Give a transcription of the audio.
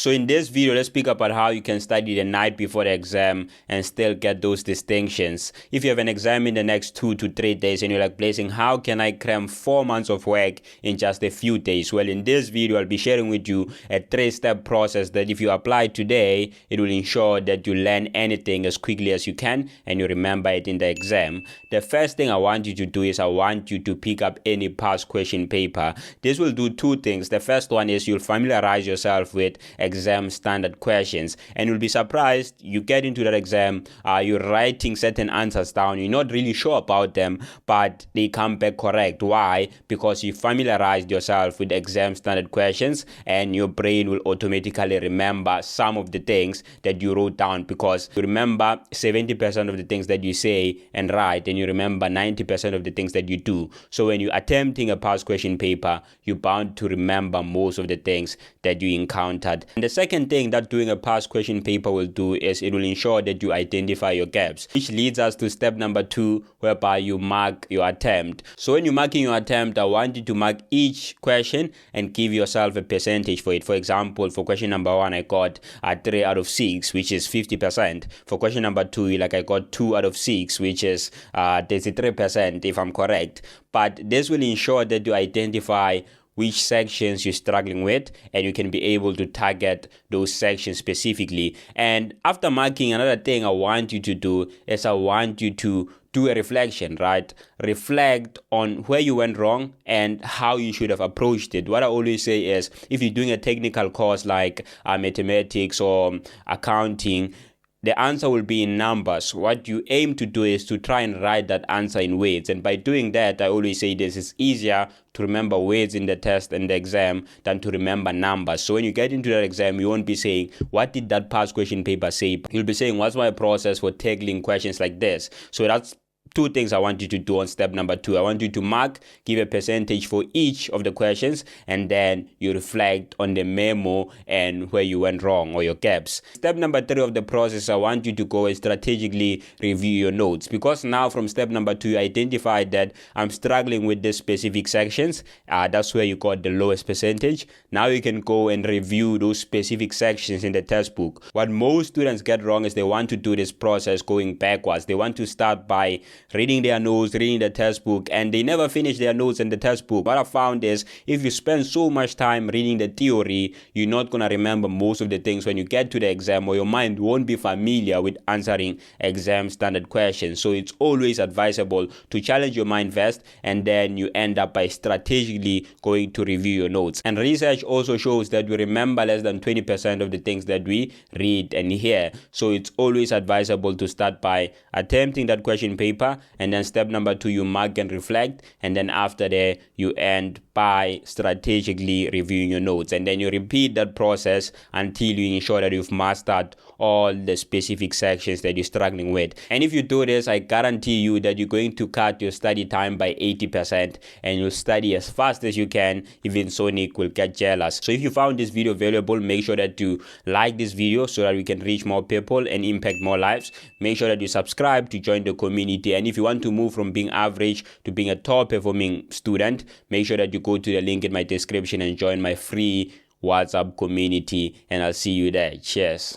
So in this video, let's speak about how you can study the night before the exam and still get those distinctions. If you have an exam in the next 2 to 3 days and you're like, Blessing, how can I cram 4 months of work in just a few days? Well, in this video, I'll be sharing with you a 3-step process that if you apply today, it will ensure that you learn anything as quickly as you can and you remember it in the exam. The first thing I want you to do is I want you to pick up any past question paper. This will do 2 things. The first one is you'll familiarize yourself with exam standard questions, and you'll be surprised you get into that exam, you're writing certain answers down, you're not really sure about them, but they come back correct. Why? Because you familiarized yourself with exam standard questions and your brain will automatically remember some of the things that you wrote down, because you remember 70% of the things that you say and write, and you remember 90% of the things that you do. So when you're attempting a past question paper, you're bound to remember most of the things that you encountered. And the second thing that doing a past question paper will do is it will ensure that you identify your gaps, which leads us to step number 2, whereby you mark your attempt. So when you're marking your attempt, I want you to mark each question and give yourself a percentage for it. For example, for question number 1, I got 3 out of 6, which is 50%. For question number 2, I got 2 out of 6, which is 33%, if I'm correct. But this will ensure that you identify which sections you're struggling with, and you can be able to target those sections specifically. And after marking, another thing I want you to do is I want you to do a reflection, right? Reflect on where you went wrong and how you should have approached it. What I always say is, if you're doing a technical course like mathematics or accounting, the answer will be in numbers. What you aim to do is to try and write that answer in words. And by doing that, I always say this is easier to remember words in the test and the exam than to remember numbers. So when you get into that exam, you won't be saying, what did that past question paper say? You'll be saying, what's my process for tackling questions like this? So that's 2 things I want you to do on step number 2. I want you to mark, give a percentage for each of the questions, and then you reflect on the memo and where you went wrong or your gaps. Step number 3 of the process, I want you to go and strategically review your notes, because now from step number 2, you identified that I'm struggling with these specific sections. That's where you got the lowest percentage. Now you can go and review those specific sections in the test book. What most students get wrong is they want to do this process going backwards. They want to start by reading their notes, reading the test book, and they never finish their notes and the test book. What I found is, if you spend so much time reading the theory, you're not going to remember most of the things when you get to the exam, or your mind won't be familiar with answering exam standard questions. So it's always advisable to challenge your mind first, and then you end up by strategically going to review your notes. And research also shows that we remember less than 20% of the things that we read and hear. So it's always advisable to start by attempting that question paper, and then step number 2, you mark and reflect, and then after that you end by strategically reviewing your notes, and then you repeat that process until you ensure that you've mastered all the specific sections that you're struggling with. And if you do this, I guarantee you that you're going to cut your study time by 80%, and you'll study as fast as you can. Even Sonic will get jealous. So if you found this video valuable, make sure that you like this video so that we can reach more people and impact more lives. Make sure that you subscribe to join the community, and if you want to move from being average to being a top performing student, make sure that you go to the link in my description and join my free WhatsApp community, and I'll see you there. Cheers.